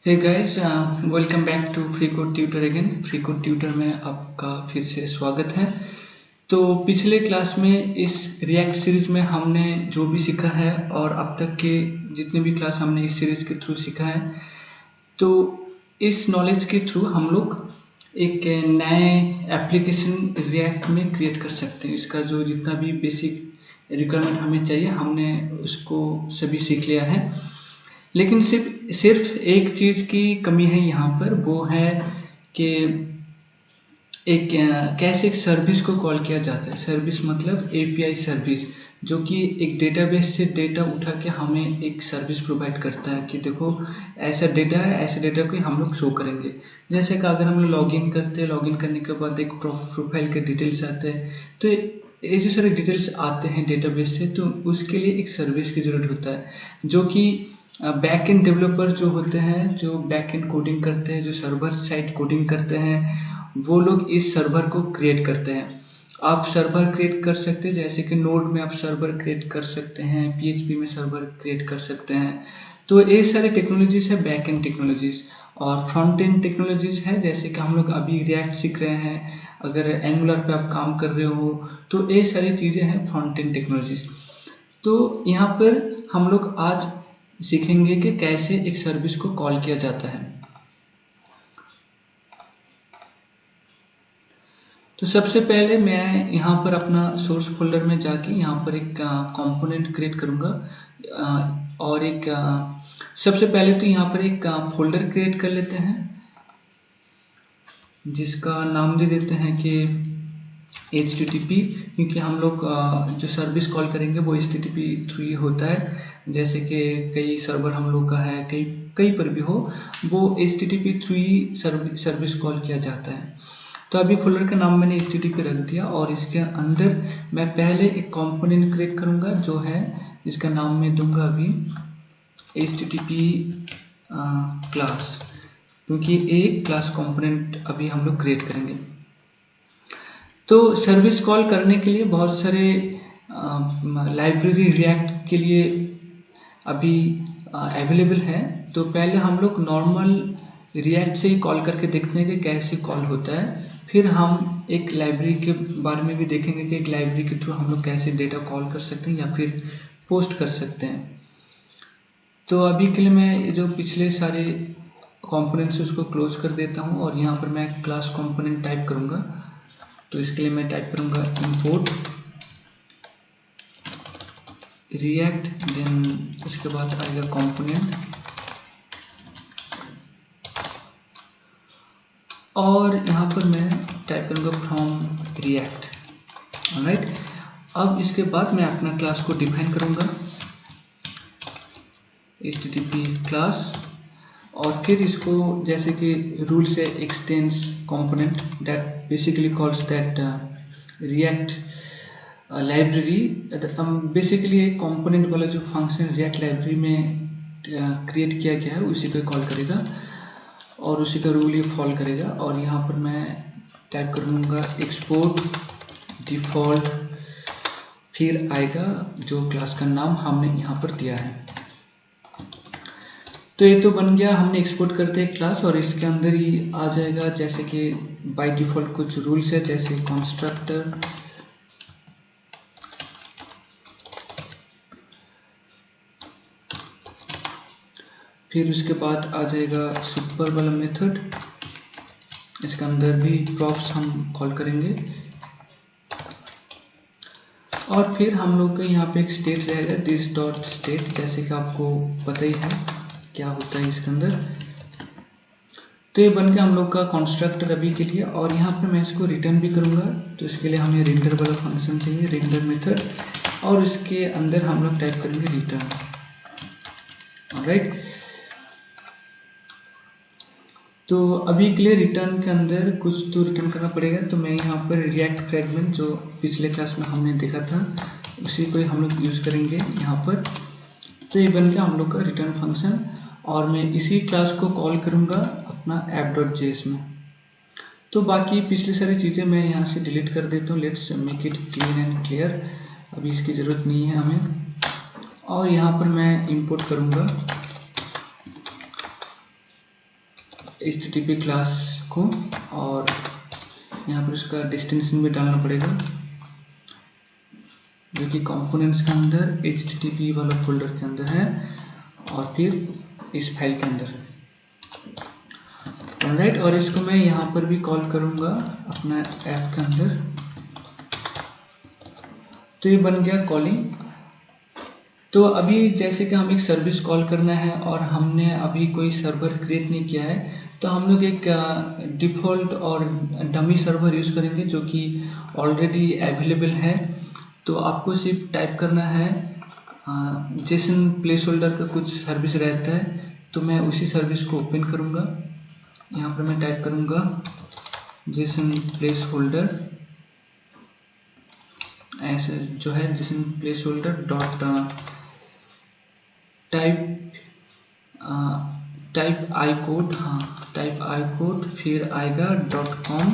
Hey guys, welcome back to Free Code Tutor again. Free Code Tutor में आपका फिर से स्वागत है। तो पिछले क्लास में इस रिएक्ट सीरीज में हमने जो भी सीखा है और अब तक के जितने भी क्लास हमने इस सीरीज के थ्रू सीखा है, तो इस नॉलेज के थ्रू हम लोग एक नए एप्लीकेशन रिएक्ट में क्रिएट कर सकते हैं। इसका जो जितना भी बेसिक रिक्वायरमेंट हमें चाहिए हमने उसको सभी सीख लिया है, लेकिन सिर्फ एक चीज की कमी है यहाँ पर। वो है कि एक कैसे एक सर्विस को कॉल किया जाता है। सर्विस मतलब एपीआई सर्विस, जो कि एक डेटाबेस से डेटा उठा के हमें एक सर्विस प्रोवाइड करता है कि देखो ऐसा डेटा है, ऐसे डेटा को हम लोग शो करेंगे। जैसे कि अगर हम लोग लॉगिन करते हैं, लॉगिन करने के बाद एक प्रोफाइल के डिटेल्स आते हैं, तो ये जो सारे डिटेल्स आते हैं डेटाबेस से, तो उसके लिए एक सर्विस की जरूरत होता है, जो कि बैक एंड डेवलपर जो होते हैं, जो बैक एंड कोडिंग करते हैं, जो सर्वर साइड कोडिंग करते हैं, वो लोग इस सर्वर को क्रिएट करते हैं। आप सर्वर क्रिएट कर सकते हैं, जैसे कि नोड में आप सर्वर क्रिएट कर सकते हैं, पीएचपी में सर्वर क्रिएट कर सकते हैं। तो ये सारे टेक्नोलॉजीज है बैक एंड टेक्नोलॉजीज। और फ्रंट एंड टेक्नोलॉजीज है, जैसे कि हम लोग अभी रिएक्ट सीख रहे हैं, अगर एंगुलर पे आप काम कर रहे हो, तो ये सारी चीजें हैं फ्रंट एंड टेक्नोलॉजीज। तो यहाँ पर हम लोग आज सीखेंगे कि कैसे एक सर्विस को कॉल किया जाता है। तो सबसे पहले मैं यहाँ पर अपना सोर्स फोल्डर में जाके यहाँ पर एक कंपोनेंट क्रिएट करूँगा, और एक सबसे पहले तो यहाँ पर एक फोल्डर क्रिएट कर लेते हैं, जिसका नाम दे देते हैं कि HTTP, क्योंकि हम लोग जो सर्विस कॉल करेंगे वो HTTP थ्रू ही होता है। जैसे कि कई सर्वर हम लोग का है, कई पर भी हो, वो HTTP थ्रू ही सर्विस कॉल किया जाता है। तो अभी फोल्डर का नाम मैंने HTTP रख दिया, और इसके अंदर मैं पहले एक कंपोनेंट क्रिएट करूंगा, जो है इसका नाम मैं दूंगा अभी HTTP क्लास, क्योंकि एक क्लास कंपोनेंट अभी हम लोग क्रिएट करेंगे। तो सर्विस कॉल करने के लिए बहुत सारे लाइब्रेरी रिएक्ट के लिए अभी अवेलेबल है। तो पहले हम लोग नॉर्मल रिएक्ट से ही कॉल करके देखते हैं कि कैसे कॉल होता है, फिर हम एक लाइब्रेरी के बारे में भी देखेंगे कि एक लाइब्रेरी के थ्रू हम लोग कैसे डेटा कॉल कर सकते हैं या फिर पोस्ट कर सकते हैं। तो अभी के लिए मैं जो पिछले सारे कंपोनेंट्स उसको क्लोज कर देता हूँ, और यहाँ पर मैं क्लास कंपोनेंट टाइप करूँगा। तो इसके लिए मैं टाइप करूँगा इंपोर्ट रिएक्ट, देन उसके बाद आएगा कंपोनेंट, और यहाँ पर मैं टाइप करूँगा फ्रॉम रिएक्ट। ऑलराइट, अब इसके बाद मैं अपना क्लास को डिफाइन करूँगा HTTP क्लास, और फिर इसको जैसे कि रूल से x tends component that basically calls that react library. Basically एक कंपोनेंट वाला जो फंक्शन रिएक्ट लाइब्रेरी में क्रिएट किया गया है उसी को कॉल करेगा, और उसी का रूल ये फॉलो करेगा। और यहाँ पर मैं टाइप करूँगा एक्सपोर्ट डिफॉल्ट, फिर आएगा जो क्लास का नाम हमने यहाँ पर दिया है। तो ये तो बन गया, हमने एक्सपोर्ट करते हैं क्लास, और इसके अंदर ही आ जाएगा जैसे कि बाय डिफॉल्ट कुछ रूल्स है, जैसे कंस्ट्रक्टर, फिर उसके बाद आ जाएगा सुपर वाला मेथड, इसके अंदर भी प्रॉप्स हम कॉल करेंगे, और फिर हम लोग का यहाँ पे एक स्टेट रहेगा दिस डॉट स्टेट, जैसे कि आपको पता ही है क्या होता है इसके अंदर। तो ये बन गया हम लोग का कंस्ट्रक्टर अभी के लिए, और यहाँ पे मैं इसको रिटर्न भी करूँगा। तो इसके लिए हमें रेंडर वाला फंक्शन चाहिए, रेंडर मेथड, और इसके अंदर हम लोग टाइप करेंगे रिटर्न। ऑलराइट, तो अभी के लिए रिटर्न के अंदर कुछ तो रिटर्न करना पड़ेगा। तो मैं यहाँ पर रिएक्ट फ्रेगमेंट जो पिछले क्लास में हमने देखा था उसी को हम लोग यूज करेंगे यहाँ पर। तो ये बन गया हम लोग का रिटर्न फंक्शन, और मैं इसी क्लास को कॉल करूँगा अपना app.js में। तो बाकी पिछली सारी चीज़ें मैं यहाँ से डिलीट कर देता हूँ। Let's make it clean and clear, अभी इसकी ज़रूरत नहीं है हमें। और यहाँ पर मैं इंपोर्ट करूँगा HTTP क्लास को, और यहाँ पर उसका डेस्टिनेशन भी डालना पड़ेगा जो कि कंपोनेंट्स के अंदर HTTP वाला फोल्डर के अंदर है, और फिर इस फाइल के अंदर। ऑलराइट, और इसको मैं यहाँ पर भी कॉल करूँगा अपना ऐप के अंदर। तो ये बन गया कॉलिंग। तो अभी जैसे कि हम एक सर्विस कॉल करना है और हमने अभी कोई सर्वर क्रिएट नहीं किया है, तो हम लोग एक डिफ़ॉल्ट और डमी सर्वर यूज़ करेंगे जो कि ऑलरेडी अवेलेबल है। तो आपको सिर्फ टाइप करना है, जेसन प्लेस होल्डर का कुछ सर्विस रहता है, तो मैं उसी सर्विस को ओपन करूँगा। यहाँ पर मैं टाइप करूँगा जेसन प्लेस होल्डर, ऐसे जो है Jason place holder dot type आई कोड, टाइप आई कोड, फिर आएगा .com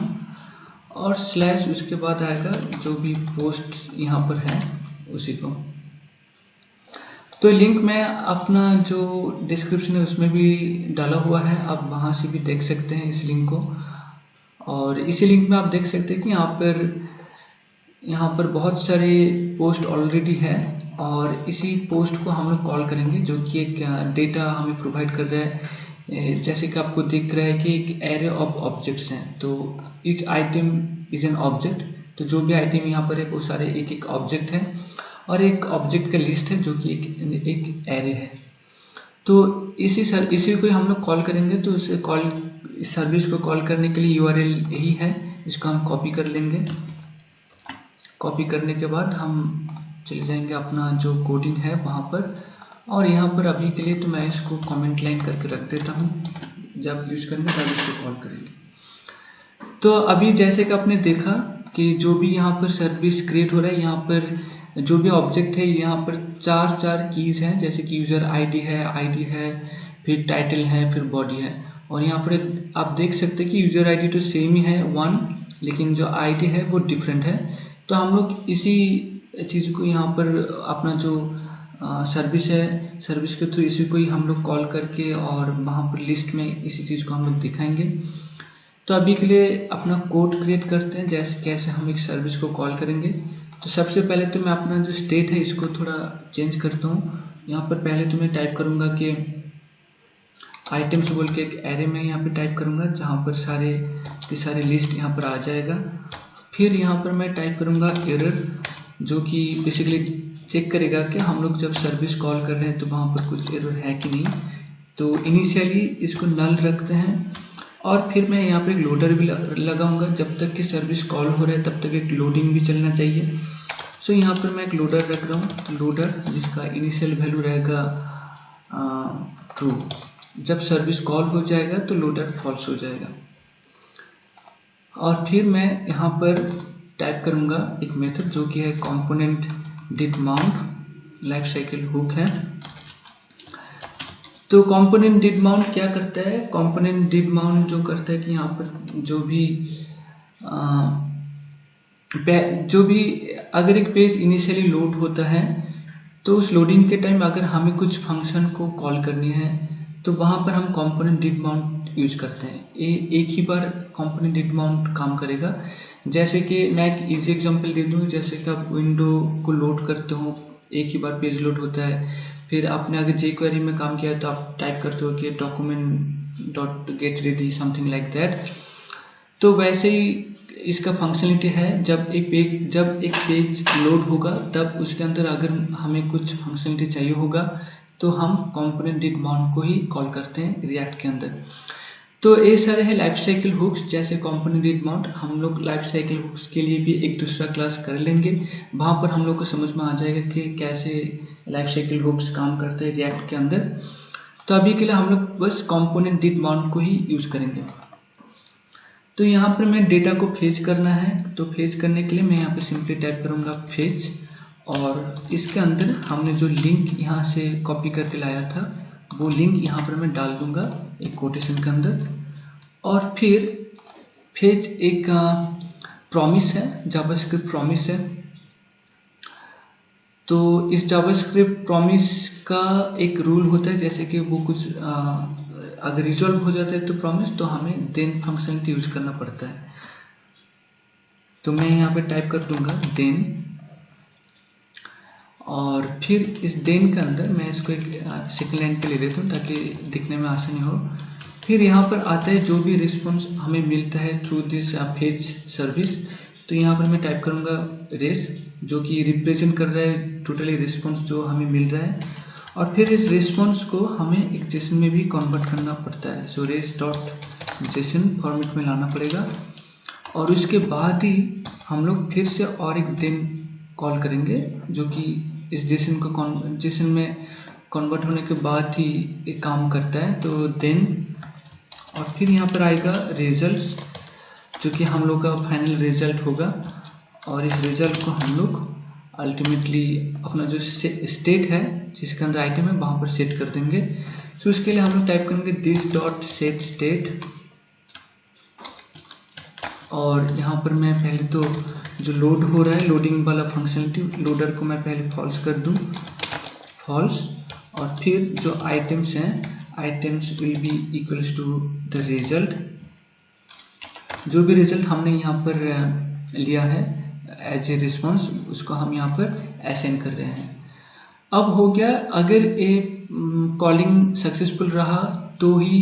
और स्लैश, उसके बाद आएगा जो भी पोस्ट यहाँ पर है उसी को। तो लिंक मैं अपना जो डिस्क्रिप्शन है उसमें भी डाला हुआ है, आप वहाँ से भी देख सकते हैं इस लिंक को। और इसी लिंक में आप देख सकते हैं कि यहाँ पर बहुत सारे पोस्ट ऑलरेडी है, और इसी पोस्ट को हम लोग कॉल करेंगे जो कि एक डेटा हमें प्रोवाइड कर रहा है। जैसे कि आपको दिख रहा है कि एक एरे ऑफ ऑब्जेक्ट्स हैं, तो each item is an object. तो जो भी आइटम यहाँ पर है वो सारे एक एक ऑब्जेक्ट है, और एक ऑब्जेक्ट का लिस्ट है जो कि एक एरे है। तो इसी को हम लोग कॉल करेंगे। तो इस सर्विस को कॉल करने के लिए URL यही है, इसको हम कॉपी कर लेंगे। कॉपी करने के बाद हम चले जाएंगे अपना जो कोडिंग है वहाँ पर, और यहाँ पर अभी के लिए तो मैं इसको कमेंट लाइन करके रख देता हूँ, जब यूज करेंगे तब इसको कॉल करेंगे। तो अभी जैसे कि आपने देखा कि जो भी यहाँ पर सर्विस क्रिएट हो रहा है, यहाँ पर जो भी ऑब्जेक्ट है यहाँ पर चार कीज हैं, जैसे कि यूजर आईडी है, फिर टाइटल है, फिर बॉडी है। और यहाँ पर आप देख सकते हैं कि यूजर आईडी तो सेम ही है 1, लेकिन जो आईडी है वो डिफरेंट है। तो हम लोग इसी चीज़ को यहाँ पर अपना जो सर्विस है, सर्विस के थ्रू इसी को ही हम लोग कॉल करके और वहाँ पर लिस्ट में इसी चीज़ को हम लोग दिखाएंगे। तो अभी के लिए अपना कोड क्रिएट करते हैं, जैसे कैसे हम एक सर्विस को कॉल करेंगे। तो सबसे पहले तो मैं अपना जो स्टेट है इसको थोड़ा चेंज करता हूँ। यहाँ पर पहले तो मैं टाइप करूँगा कि आइटम्स बोल के एक एरे में यहाँ पे टाइप करूँगा, जहाँ पर सारे के सारे लिस्ट यहाँ पर आ जाएगा। फिर यहाँ पर मैं टाइप करूँगा एरर, जो कि बेसिकली चेक करेगा कि हम लोग जब सर्विस कॉल कर रहे हैं तो वहाँ पर कुछ एरर है कि नहीं। तो इनिशियली इसको नल रखते हैं, और फिर मैं यहाँ पे एक लोडर भी लगाऊंगा। जब तक कि सर्विस कॉल हो रहा है तब तक एक लोडिंग भी चलना चाहिए। सो यहाँ पर मैं एक लोडर रख रहा हूँ, लोडर जिसका इनिशियल वैल्यू रहेगा ट्रू। जब सर्विस कॉल हो जाएगा तो लोडर फॉल्स हो जाएगा। और फिर मैं यहाँ पर टाइप करूँगा एक मेथड जो कि है component did mount, life cycle hook है। तो कंपोनेंट डिड माउंट क्या करता है? कंपोनेंट डिड माउंट जो करता है कि यहाँ पर जो भी अगर एक पेज इनिशियली लोड होता है तो उस लोडिंग के टाइम अगर हमें कुछ फंक्शन को कॉल करनी है तो वहाँ पर हम कंपोनेंट डिड माउंट यूज करते हैं। एक ही बार कंपोनेंट डिड माउंट काम करेगा। जैसे कि मैं एक इजी एग्जांपल दे दूँ, जैसे कि आप विंडो को लोड करते हो, एक ही बार पेज लोड होता है। फिर आपने अगर jQuery में काम किया है तो आप टाइप करते हो कि document dot get ready, something like that. तो वैसे ही इसका फंक्शनलिटी है, जब एक पेज लोड होगा तब उसके अंदर अगर हमें कुछ फंक्शनलिटी चाहिए होगा तो हम कंपोनेंट डिड माउंट को ही कॉल करते हैं रिएक्ट के अंदर। तो ये सारे हैं लाइफ साइकिल हुक्स, जैसे कंपोनेंट डिड माउंट। हम लोग लाइफ साइकिल हुक्स के लिए भी एक दूसरा क्लास कर लेंगे, वहाँ पर हम लोग को समझ में आ जाएगा कि कैसे लाइफ साइकिल हुक्स काम करते हैं रिएक्ट के अंदर। तो अभी के लिए हम लोग बस कंपोनेंट डिड माउंट को ही यूज करेंगे। तो यहाँ पर मैं डेटा को फेच करना है, तो फेच करने के लिए मैं यहाँ पे सिंपली टाइप करूँगा फेच, और इसके अंदर हमने जो लिंक यहाँ से कॉपी करके लाया था वो लिंक यहाँ पर मैं डाल दूंगा एक कोटेशन के अंदर। और फिर फेच एक प्रॉमिस है, जावास्क्रिप्ट प्रॉमिस है। तो इस जावास्क्रिप्ट प्रॉमिस का एक रूल होता है, जैसे कि वो कुछ अगर रिजॉल्व हो जाता है तो प्रॉमिस, तो हमें देन फंक्शनलिटी यूज करना पड़ता है। तो मैं यहाँ पे टाइप कर दूंगा देन, और फिर इस देन के अंदर मैं इसको एक सेकेंड लाइन पे ले लेता हूँ ताकि दिखने में आसानी हो। फिर यहाँ पर आता है जो भी रिस्पॉन्स हमें मिलता है थ्रू दिस फेच सर्विस, तो यहाँ पर मैं टाइप करूँगा रेस, जो कि रिप्रेजेंट कर रहा है टोटली रिस्पॉन्स जो हमें मिल रहा है। और फिर इस रिस्पॉन्स को हमें एक जेसन में भी कन्वर्ट करना पड़ता है, सो रेस डॉट जेसन फॉर्मेट में लाना पड़ेगा। और उसके बाद ही हम लोग फिर से और एक देन कॉल करेंगे, जो कि इस जेसन को जेसन में कन्वर्ट होने के बाद ही एक काम करता है। तो देन, और फिर यहाँ पर आएगा रिजल्ट्स, जो कि हम लोग का फाइनल रिजल्ट होगा। और इस रिजल्ट को हम लोग अल्टीमेटली अपना जो स्टेट है जिसके अंदर आइटम है वहाँ पर सेट कर देंगे। तो उसके लिए हम लोग टाइप करेंगे दिस डॉट सेट स्टेट, और यहाँ पर मैं पहले तो जो लोड हो रहा है लोडिंग वाला फंक्शनलिटी, लोडर को मैं पहले फॉल्स कर दूँ, फॉल्स। और फिर जो आइटम्स हैं, items will be equals to the result, जो भी रिजल्ट हमने यहाँ पर लिया है एज ए रिस्पॉन्स, उसको हम यहाँ पर असाइन कर रहे हैं। अब हो गया, अगर ए कॉलिंग सक्सेसफुल रहा तो ही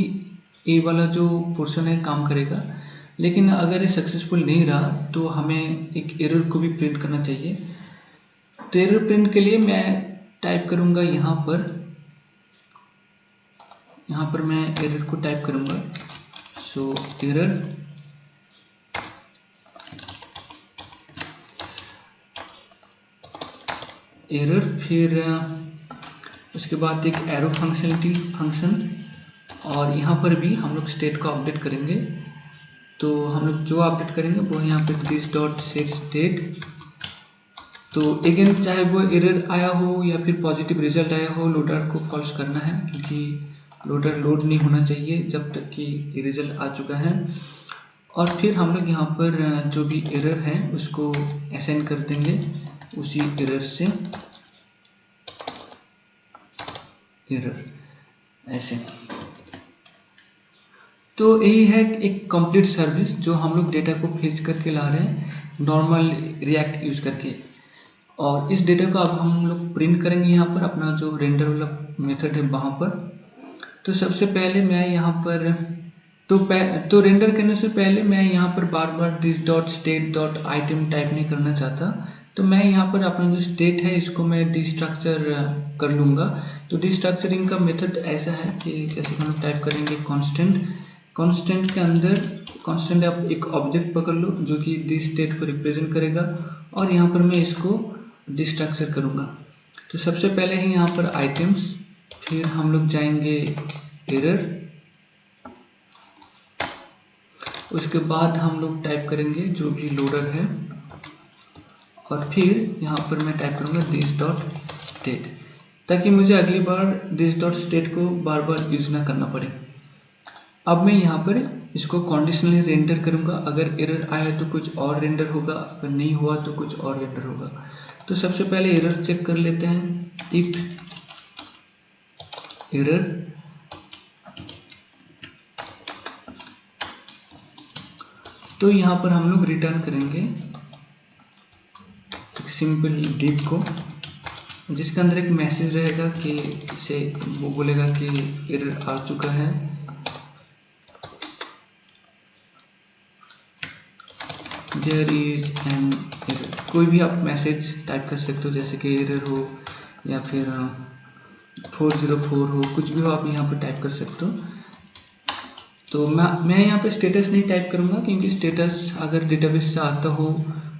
ए वाला जो पोर्शन है काम करेगा, लेकिन अगर ये सक्सेसफुल नहीं रहा तो हमें एक एरर को भी प्रिंट करना चाहिए। तो एरर प्रिंट के लिए मैं टाइप करूंगा यहाँ पर मैं एरर को टाइप करूंगा, सो एरर, फिर उसके बाद एक एरो फंक्शन, और यहाँ पर भी हम लोग स्टेट को अपडेट करेंगे। तो हम लोग जो अपडेट करेंगे वो यहाँ पे दिस डॉट सेट स्टेट। तो अगेन चाहे वो एरर आया हो या फिर पॉजिटिव रिजल्ट आया हो, लोडर को फॉल्स करना है, क्योंकि लोडर लोड नहीं होना चाहिए जब तक कि रिजल्ट आ चुका है। और फिर हम लोग यहाँ पर जो भी एरर है उसको असाइन कर देंगे उसी एरर से, एरर ऐसे। तो यही है एक कंप्लीट सर्विस जो हम लोग डेटा को फेच करके ला रहे हैं नॉर्मल रिएक्ट यूज करके। और इस डेटा को अब हम लोग प्रिंट करेंगे यहाँ पर अपना जो रेंडर वाला मेथड है वहाँ पर। तो सबसे पहले मैं यहाँ पर तो रेंडर करने से पहले मैं यहाँ पर बार बार this dot state dot item type नहीं करना चाहता। तो मैं यहाँ पर अपना जो स्टेट है इसको मैं डिस्ट्रक्चर कर लूँगा। तो डिस्ट्रक्चरिंग का मेथड ऐसा है कि जैसे हम टाइप करेंगे कांस्टेंट के अंदर कांस्टेंट आप एक ऑब्जेक्ट पकड़ लो जो कि दिस स्टेट को रिप्रेजेंट करेगा, और यहाँ पर मैं इसको डिस्ट्रक्चर करूँगा। तो सबसे पहले ही यहाँ पर आइटम्स, फिर हम लोग जाएंगे एरर, उसके बाद हम लोग टाइप करेंगे जो भी लोडर है, और फिर यहाँ पर मैं टाइप करूँगा दिस डॉट स्टेट, ताकि मुझे अगली बार दिस डॉट स्टेट को बार बार यूज ना करना पड़े। अब मैं यहाँ पर इसको कंडीशनली रेंडर करूँगा, अगर एरर आया तो कुछ और रेंडर होगा, अगर नहीं हुआ तो कुछ और रेंडर होगा। तो सबसे पहले एरर चेक कर लेते हैं, इफ एरर, तो यहाँ पर हम लोग रिटर्न करेंगे एक सिंपल डिफ को, जिसके अंदर एक मैसेज रहेगा कि इसे वो बोलेगा कि एरर आ चुका है। देयर इज एन एरर, कोई भी आप मैसेज टाइप कर सकते हो, जैसे कि एरर हो या फिर 404 हो, कुछ भी हो आप यहाँ पर टाइप कर सकते हो। तो मैं यहाँ पे स्टेटस नहीं टाइप करूँगा, क्योंकि स्टेटस अगर डेटाबेस से आता हो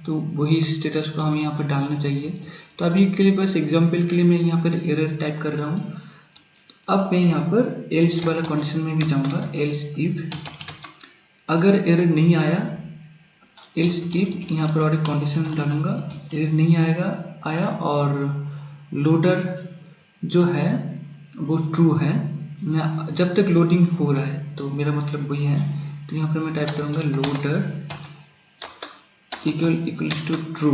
तो वही स्टेटस को हमें यहाँ पर डालना चाहिए। तो अभी के लिए बस एग्जाम्पल के लिए मैं यहाँ पर एरर टाइप कर रहा हूँ। अब मैं यहाँ पर एल्स वाला कंडीशन में भी जाऊँगा, एल्स इफ, अगर एरर नहीं आया, एल्स इफ यहाँ पर और एक कंडीशन डालूंगा, एरर नहीं आया और लोडर जो है वो ट्रू है, जब तक लोडिंग हो रहा है, तो मेरा मतलब वही है। तो यहाँ पर मैं टाइप करूँगा लोडर इक्वल्स टू ट्रू,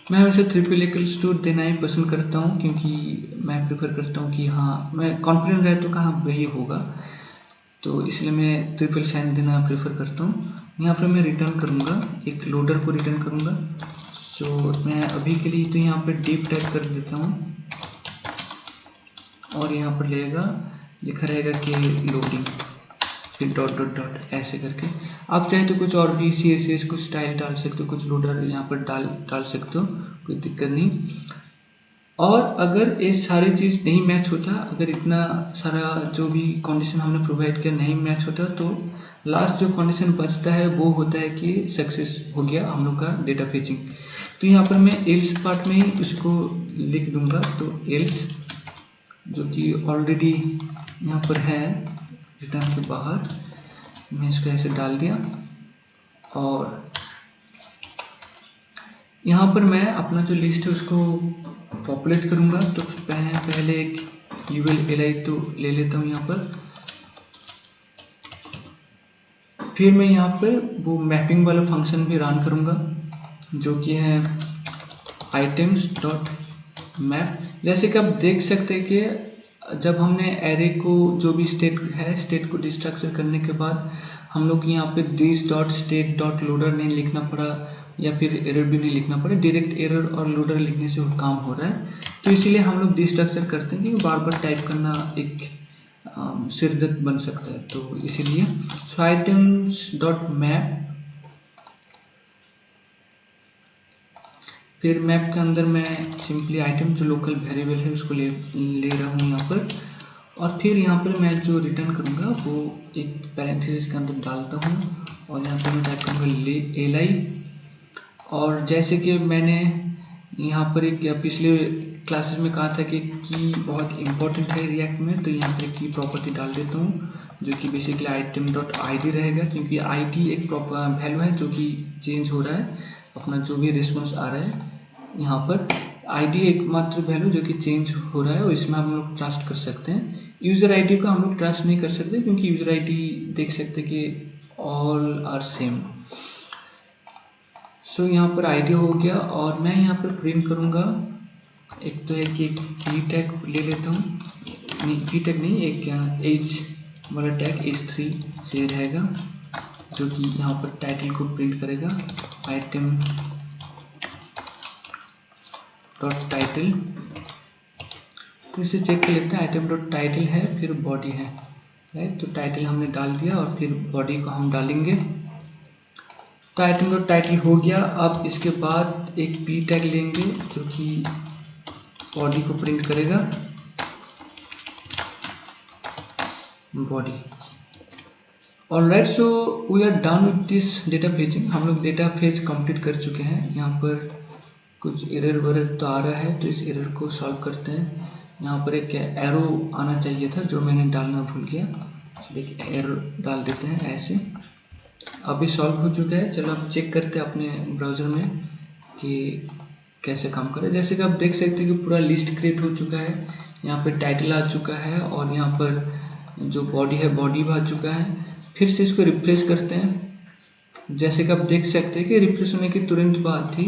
मैं हमेशा ट्रिपल इक्वल्स टू देना ही पसंद करता हूँ, क्योंकि मैं प्रेफर करता हूँ कि हाँ मैं कॉन्फिडेंट रहता हूँ कहाँ वही होगा, तो इसलिए मैं ट्रिपल साइन देना प्रेफर करता हूँ। यहाँ पर मैं रिटर्न करूँगा, एक लोडर को रिटर्न करूँगा। सो मैं अभी के लिए तो यहाँ पर डीप टाइप कर देता हूँ और यहाँ पर लिखा रहेगा कि लोडिंग, फिर डॉट डॉट डॉट ऐसे करके। आप चाहे तो कुछ और भी CSS कुछ स्टाइल डाल सकते हो, कुछ लोडर यहाँ पर डाल सकते हो, कोई दिक्कत नहीं। और अगर ये सारी चीज़ नहीं मैच होता, अगर इतना सारा जो भी कंडीशन हमने प्रोवाइड किया नहीं मैच होता, तो लास्ट जो कंडीशन बचता है वो होता है कि सक्सेस हो गया हम लोग का डेटा फेचिंग। तो यहाँ पर मैं एल्स पार्ट में ही उसको लिख दूंगा। तो एल्स जो कि ऑलरेडी यहाँ पर है रिटर्न के बाहर, मैं इसको ऐसे डाल दिया और यहाँ पर मैं अपना जो लिस्ट है उसको पॉपुलेट करूँगा। तो पहले एक ULLI तो ले लेता हूँ यहाँ पर, फिर मैं यहाँ पर वो मैपिंग वाला फंक्शन भी रन करूँगा जो कि है items.map। जैसे कि आप देख सकते हैं कि जब हमने एरे को जो भी स्टेट है स्टेट को डिस्ट्रक्चर करने के बाद हम लोग यहाँ पे this.state.loader नहीं लिखना पड़ा या फिर एरर भी नहीं लिखना पड़ा, डायरेक्ट एरर और लोडर लिखने से वो काम हो रहा है। तो इसीलिए हम लोग डिस्ट्रक्चर करते हैं कि बार बार टाइप करना एक सिरदर्द बन सकता है, तो इसीलिए items.map। फिर मैप के अंदर मैं सिंपली आइटम जो लोकल वेरिएबल है उसको ले रहा हूँ यहाँ पर, और फिर यहाँ पर मैं जो रिटर्न करूँगा वो एक पैरेंथेसिस के अंदर डालता हूँ और यहाँ पर मैं टाइप करूँगा li। और जैसे कि मैंने यहाँ पर एक पिछले क्लासेस में कहा था कि की बहुत इंपॉर्टेंट है रिएक्ट में, तो यहाँ पर की प्रॉपर्टी डाल देता हूँ जो कि बेसिकली item.id रहेगा, क्योंकि id एक प्रॉपर वैल्यू है जो कि चेंज हो रहा है, अपना जो भी रिस्पॉन्स आ रहा है यहाँ पर id एकमात्र वैल्यू जो कि चेंज हो रहा है और इसमें हम लोग ट्रस्ट कर सकते हैं। यूज़र आईडी को हम लोग ट्रस्ट नहीं कर सकते क्योंकि यूज़र आईडी देख सकते कि ऑल आर सेम। सो यहाँ पर आईडी हो गया और मैं यहाँ पर प्रिंट करूँगा एक तो है कि की टैग ले लेता हूँ, की टैग नहीं, एक एज वाला टैग h3 से रहेगा जो कि यहाँ पर टाइटल को प्रिंट करेगा आइटम डॉट टाइटल। तो इसे चेक कर लेते हैं, आइटम डॉट टाइटल है फिर बॉडी है, राइट। तो टाइटल हमने डाल दिया और फिर बॉडी को हम डालेंगे। तो आइटम डॉट टाइटल हो गया। अब इसके बाद एक पी टैग लेंगे जो कि बॉडी को प्रिंट करेगा body. Alright, so we are done with this data fetching. हम लोग डेटा फेच कंप्लीट कर चुके हैं। यहाँ पर कुछ एरर वरर तो आ रहा है, तो इस एरर को सॉल्व करते हैं। यहाँ पर एक एरो आना चाहिए था जो मैंने डालना भूल गया, एक एरो डाल देते हैं ऐसे। अभी सॉल्व हो चुका है। चलो अब चेक करते हैं अपने ब्राउज़र में कि कैसे काम करे। जैसे कि आप देख सकते हैं कि पूरा लिस्ट क्रिएट हो चुका है, यहाँ पर टाइटल आ चुका है और यहाँ पर जो बॉडी है बॉडी भी आ चुका है। फिर से इसको रिफ्रेश करते हैं। जैसे कि आप देख सकते हैं कि रिफ्रेश होने की तुरंत बाद ही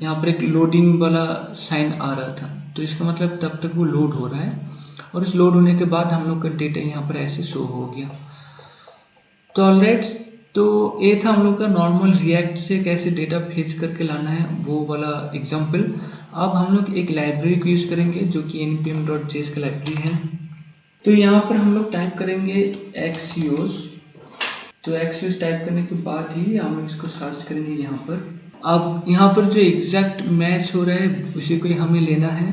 यहाँ पर एक लोडिंग वाला साइन आ रहा था, तो इसका मतलब तब तक वो लोड हो रहा है और इस लोड होने के बाद हम लोग का डेटा यहाँ पर ऐसे शो हो गया। तो ऑलराइट, तो ये था हम लोग का नॉर्मल रिएक्ट से कैसे डेटा फेच करके लाना है वो वाला एग्जाम्पल। अब हम लोग एक लाइब्रेरी को यूज़ करेंगे जो कि npm.js का लाइब्रेरी है। तो यहाँ पर हम लोग टाइप करेंगे axios। तो axios टाइप करने के बाद ही हम लोग इसको सर्च करेंगे यहाँ पर। अब यहाँ पर जो एग्जैक्ट मैच हो रहा है उसी को हमें लेना है,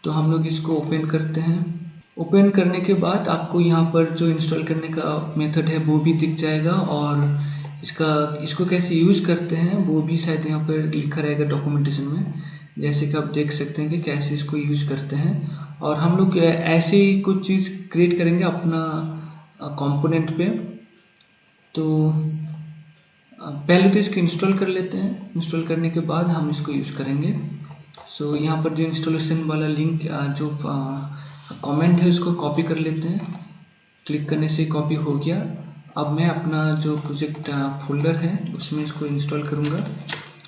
तो हम लोग इसको ओपन करते हैं। ओपन करने के बाद आपको यहाँ पर जो इंस्टॉल करने का मेथड है वो भी दिख जाएगा और इसको कैसे यूज़ करते हैं वो भी शायद यहाँ पर लिखा रहेगा डॉक्यूमेंटेशन में। जैसे कि आप देख सकते हैं कि कैसे इसको यूज़ करते हैं। और हम लोग ऐसे ही कुछ चीज़ क्रिएट करेंगे अपना कंपोनेंट पे। तो पहले तो इसको इंस्टॉल कर लेते हैं, इंस्टॉल करने के बाद हम इसको यूज़ करेंगे। सो यहाँ पर जो इंस्टॉलेशन वाला लिंक जो कमेंट है उसको कॉपी कर लेते हैं। क्लिक करने से कॉपी हो गया। अब मैं अपना जो प्रोजेक्ट फोल्डर है उसमें इसको इंस्टॉल करूँगा।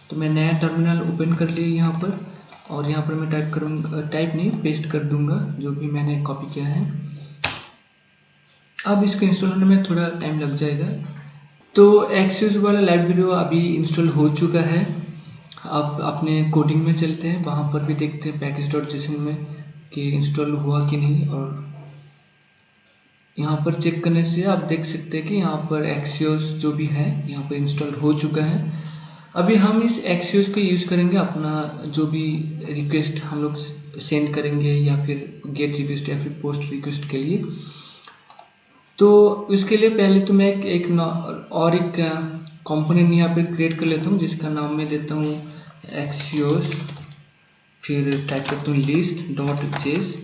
तो मैं नया टर्मिनल ओपन कर लिया यहाँ पर, और यहाँ पर मैं टाइप करूँगा, टाइप नहीं पेस्ट कर दूंगा जो भी मैंने कॉपी किया है। अब इसको इंस्टॉल होने में थोड़ा टाइम लग जाएगा। तो एक्सियोस वाला लाइव वीडियो अभी इंस्टॉल हो चुका है। अब अपने कोडिंग में चलते हैं, वहाँ पर भी देखते हैं package.json में कि इंस्टॉल हुआ कि नहीं। और यहाँ पर चेक करने से आप देख सकते हैं कि यहाँ पर एक्सियोस जो भी है यहाँ पर इंस्टॉल हो चुका है। अभी हम इस एक्सियोस को यूज़ करेंगे अपना जो भी रिक्वेस्ट हम लोग सेंड करेंगे, या फिर गेट रिक्वेस्ट या फिर पोस्ट रिक्वेस्ट के लिए। तो उसके लिए पहले तो मैं एक कंपोनेंट यहाँ पे क्रिएट कर लेता हूँ, जिसका नाम मैं देता हूँ एक्सियोस, फिर टाइप करता हूँ list.js।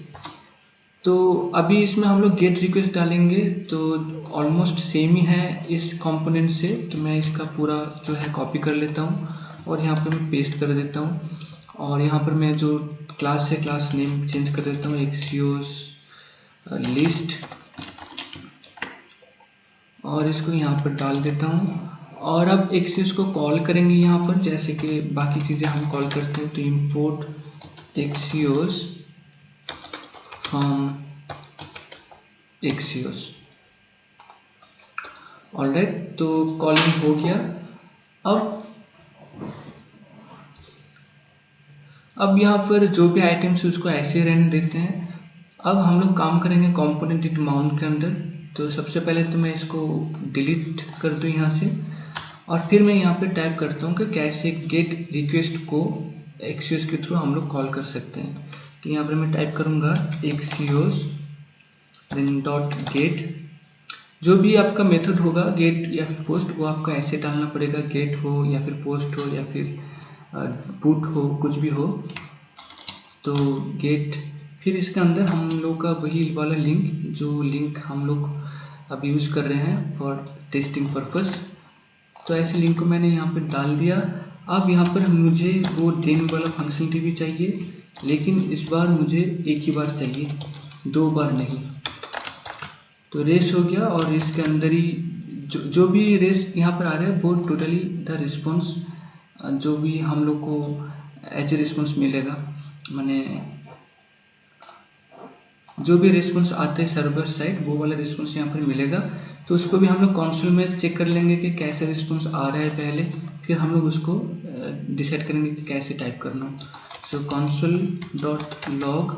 तो अभी इसमें हम लोग गेट रिक्वेस्ट डालेंगे, तो ऑलमोस्ट सेम ही है इस कंपोनेंट से। तो मैं इसका पूरा जो है कॉपी कर लेता हूँ और यहाँ पर मैं पेस्ट कर देता हूँ, और यहाँ पर मैं जो क्लास है क्लास नेम चेंज कर देता हूँ एक्सियोस लिस्ट, और इसको यहाँ पर डाल देता हूँ। और अब एक्सियोस को कॉल करेंगे यहाँ पर, जैसे कि बाकी चीज़ें हम कॉल करते हैं। तो import Axios from Axios, alright. तो कॉलिंग हो गया। अब यहाँ पर जो भी आइटम्स है उसको ऐसे रहने देते हैं। अब हम लोग काम करेंगे कंपोनेंट इट माउंट के अंदर। तो सबसे पहले तो मैं इसको डिलीट कर दूँ यहाँ से, और फिर मैं यहाँ पे टाइप करता हूँ कि कैसे गेट रिक्वेस्ट को एक्सियोस के थ्रू हम लोग कॉल कर सकते हैं। तो यहाँ पर मैं टाइप करूँगा एक्सियोस देन डॉट गेट। जो भी आपका मेथड होगा गेट या फिर पोस्ट, वो आपका ऐसे डालना पड़ेगा, गेट हो या फिर पोस्ट हो या फिर पुट हो, कुछ भी हो। तो गेट, फिर इसके अंदर हम लोग का वही वाला लिंक, जो लिंक हम लोग अब यूज़ कर रहे हैं फॉर टेस्टिंग पर्पस। तो ऐसे लिंक को मैंने यहाँ पे डाल दिया। अब यहाँ पर मुझे वो देन वाला फंक्शनलिटी भी चाहिए, लेकिन इस बार मुझे एक ही बार चाहिए, 2 बार नहीं। तो रेस हो गया, और रेस के अंदर ही जो भी रेस यहाँ पर आ रहा है वो टोटली द रिस्पॉन्स जो भी हम लोग को एज ए रिस्पॉन्स मिलेगा, माने जो भी रिस्पॉन्स आते हैं सर्वर साइड वो वाला रिस्पॉन्स यहाँ पर मिलेगा। तो उसको भी हम लोग कंसोल में चेक कर लेंगे कि कैसे रिस्पॉन्स आ रहा है पहले, फिर हम लोग उसको डिसाइड करेंगे कि कैसे टाइप करना। सो console.log,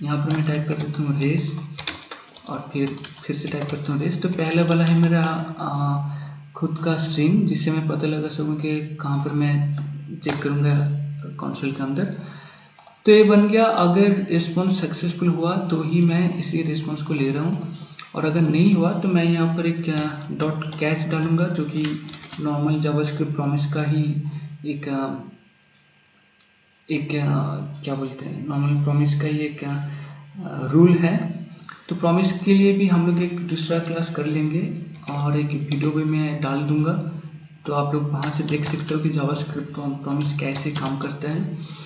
यहाँ पर मैं टाइप कर देता हूँ रेस, और फिर से टाइप करता हूँ रेस। तो पहला वाला है मेरा खुद का स्ट्रिंग, जिससे मैं पता लगा सकूँ कि कहाँ पर मैं चेक करूँगा कंसोल के अंदर। तो ये बन गया। अगर रिस्पॉन्स सक्सेसफुल हुआ तो ही मैं इसी रिस्पॉन्स को ले रहा हूँ, और अगर नहीं हुआ तो मैं यहाँ पर एक डॉट कैच डालूंगा, जो कि नॉर्मल जावास्क्रिप्ट प्रॉमिस का ही एक क्या बोलते हैं, नॉर्मल प्रॉमिस का ही एक रूल है। तो प्रॉमिस के लिए भी हम लोग एक दूसरा क्लास कर लेंगे, और एक वीडियो भी मैं डाल दूंगा, तो आप लोग वहाँ से देख सकते हो कि जावास्क्रिप्ट प्रॉमिस कैसे काम करता है।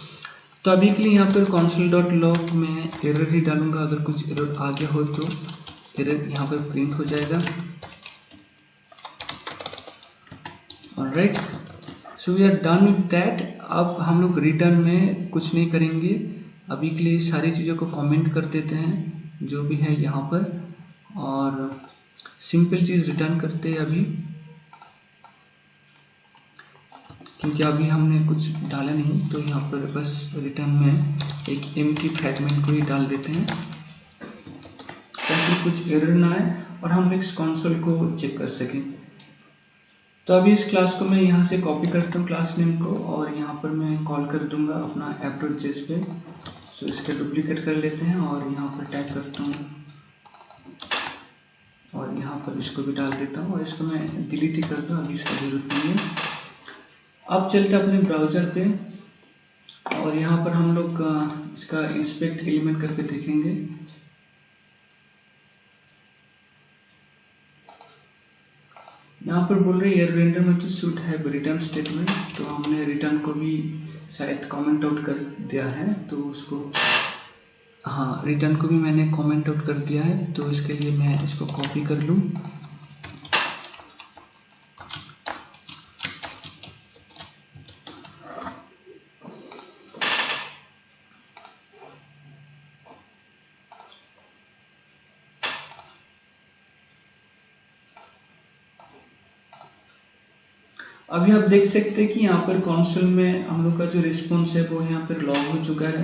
तो अभी के लिए यहाँ पर console.log में एरर ही डालूंगा, अगर कुछ एरर आ गया हो तो एरर यहाँ पर प्रिंट हो जाएगा। Alright, so we are done with that. अब हम लोग रिटर्न में कुछ नहीं करेंगे, अभी के लिए सारी चीज़ों को कमेंट कर देते हैं जो भी है यहाँ पर, और सिंपल चीज़ रिटर्न करते हैं अभी, क्योंकि अभी हमने कुछ डाला नहीं। तो यहाँ पर बस रिटर्न में एक एम्प्टी फ्रैगमेंट को ही डाल देते हैं, ताकि कुछ एरर ना आए और हम इस कंसोल को चेक कर सकें। तो अभी इस क्लास को मैं यहाँ से कॉपी करता हूँ क्लास नेम को, और यहाँ पर मैं कॉल कर दूंगा अपना app.js पे। सो इसका डुप्लीकेट कर लेते हैं, और यहाँ पर टाइप करता हूँ, और यहाँ पर इसको भी डाल देता हूँ, और इसको मैं डिलीट ही कर दूँ, अभी इसका जरूरत नहीं है। अब चलते अपने ब्राउज़र पे, और यहाँ पर हम लोग इसका इंस्पेक्ट एलिमेंट करके देखेंगे। यहाँ पर बोल रहे हैं render method should have return statement, तो हमने रिटर्न को भी शायद कमेंट आउट कर दिया है, तो उसको, हाँ रिटर्न को भी मैंने कमेंट आउट कर दिया है। तो इसके लिए मैं इसको कॉपी कर लूँ, अभी आप देख सकते हैं कि यहाँ पर कंसोल में हम लोग का जो रिस्पॉन्स है वो यहाँ पर लॉग हो चुका है।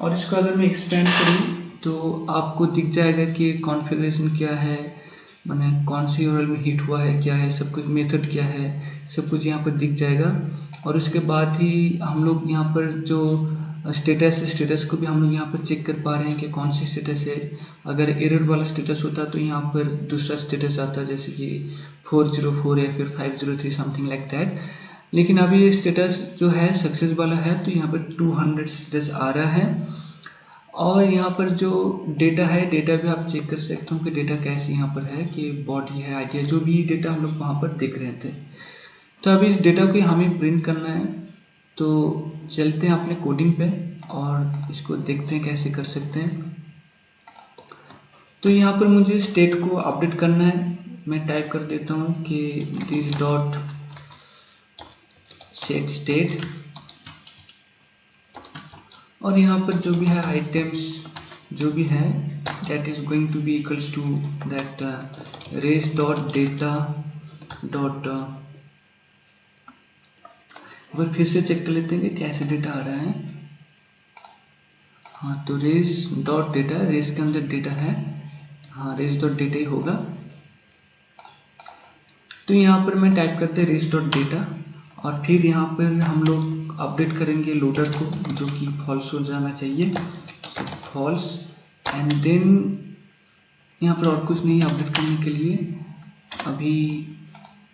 और इसको अगर मैं एक्सपेंड करूँ तो आपको दिख जाएगा कि कॉन्फ़िगरेशन क्या है, मैंने कौन सी यूआरएल में हिट हुआ है, क्या है, सब कुछ मेथड क्या है, सब कुछ यहाँ पर दिख जाएगा। और उसके बाद ही हम लोग यहाँ पर जो स्टेटस को भी हम लोग यहाँ पर चेक कर पा रहे हैं कि कौन सी स्टेटस है। अगर एरर वाला स्टेटस होता तो यहाँ पर दूसरा स्टेटस आता, जैसे कि 404 या फिर 503 समथिंग लाइक दैट। लेकिन अभी ये स्टेटस जो है सक्सेस वाला है, तो यहाँ पर 200 स्टेटस आ रहा है। और यहाँ पर जो डेटा है, डेटा भी आप चेक कर सकते हो कि डेटा कैसे यहाँ पर है, कि बॉडी है, आइडिया, जो भी डेटा हम लोग वहाँ पर देख रहे थे। तो अभी इस डेटा को हमें प्रिंट करना है, तो चलते हैं अपने कोडिंग पे और इसको देखते हैं कैसे कर सकते हैं। तो यहाँ पर मुझे स्टेट को अपडेट करना है। मैं टाइप कर देता हूँ कि दिस डॉट सेट स्टेट, और यहाँ पर जो भी है आइटम्स जो भी है that is going to be equals to that res dot data dot. एक बार फिर से चेक कर लेते हैं कि कैसे डेटा आ रहा है। हाँ, तो रेस डॉट डेटा, रेस के अंदर डेटा है, हाँ रेस डॉट डेटा ही होगा। तो यहाँ पर मैं टाइप करते हैं रेस डॉट डेटा, और फिर यहाँ पर हम लोग अपडेट करेंगे लोडर को, जो कि फॉल्स हो जाना चाहिए, फॉल्स। एंड देन यहाँ पर और कुछ नहीं अपडेट करने के लिए, अभी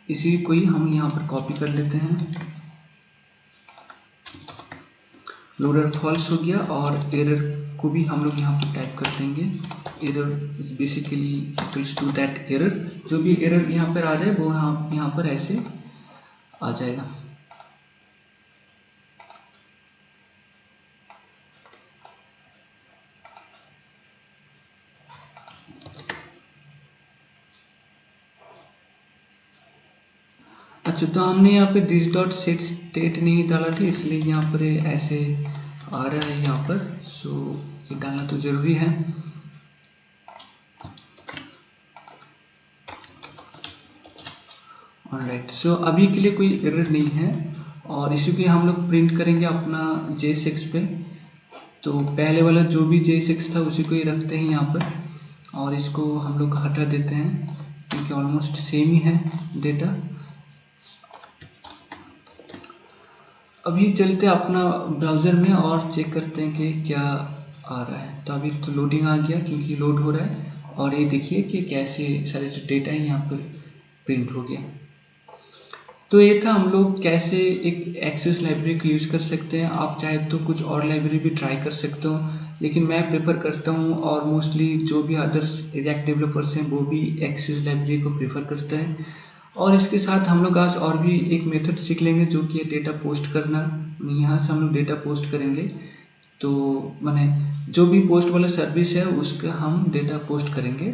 इसी को ही हम यहाँ पर कॉपी कर लेते हैं। लोडर फॉल्स हो गया, और एरर को भी हम लोग यहाँ पर टाइप कर देंगे, error is basically equals to that error. जो भी एरर यहाँ पर आ रहा है वो यहाँ पर ऐसे आ जाएगा। अच्छा, तो हमने यहाँ पे दिस डॉट सेट स्टेट नहीं डाला था, इसलिए यहाँ पर ऐसे आ रहा है यहाँ पर। सो ये डालना तो जरूरी है। ऑलराइट, सो अभी के लिए कोई एरर नहीं है, और इसी के हम लोग प्रिंट करेंगे अपना JSX पे। तो पहले वाला जो भी JSX था उसी को ही रखते हैं यहाँ पर, और इसको हम लोग हटा देते हैं क्योंकि ऑलमोस्ट सेम ही है डेटा। अभी चलते अपना ब्राउज़र में और चेक करते हैं कि क्या आ रहा है। तो अभी तो लोडिंग आ गया क्योंकि लोड हो रहा है, और ये देखिए कि कैसे सारे जो डेटा है यहाँ पर प्रिंट हो गया। तो ये था हम लोग कैसे एक एक्सेस लाइब्रेरी को यूज़ कर सकते हैं। आप चाहे तो कुछ और लाइब्रेरी भी ट्राई कर सकते हो, लेकिन मैं प्रेफर करता हूँ, और मोस्टली जो भी अदर्स रिएक्ट डेवलपर्स हैं वो भी एक्सेस लाइब्रेरी को प्रेफर करते हैं। और इसके साथ हम लोग आज और भी एक मेथड सीख लेंगे, जो कि है डेटा पोस्ट करना। यहाँ से हम लोग डेटा पोस्ट करेंगे, तो माने जो भी पोस्ट वाला सर्विस है उसका हम डेटा पोस्ट करेंगे,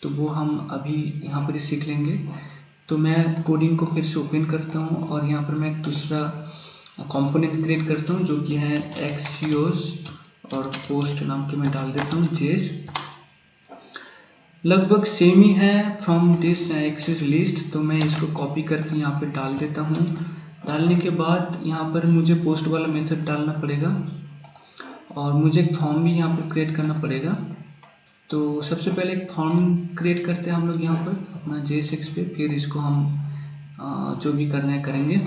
तो वो हम अभी यहाँ पर ही सीख लेंगे। तो मैं कोडिंग को फिर से ओपन करता हूँ, और यहाँ पर मैं एक दूसरा कंपोनेंट क्रिएट करता हूँ, जो कि है एक्सियोस, और पोस्ट नाम के मैं डाल देता हूँ जेस। लगभग सेम ही है फ्रॉम दिस एक्सेस लिस्ट, तो मैं इसको कॉपी करके यहाँ पे डाल देता हूँ। डालने के बाद यहाँ पर मुझे पोस्ट वाला मेथड डालना पड़ेगा, और मुझे एक फॉर्म भी यहाँ पर क्रिएट करना पड़ेगा। तो सबसे पहले एक फॉर्म क्रिएट करते हैं हम लोग यहाँ पर अपना JSX पे, फिर इसको हम जो भी करना है करेंगे।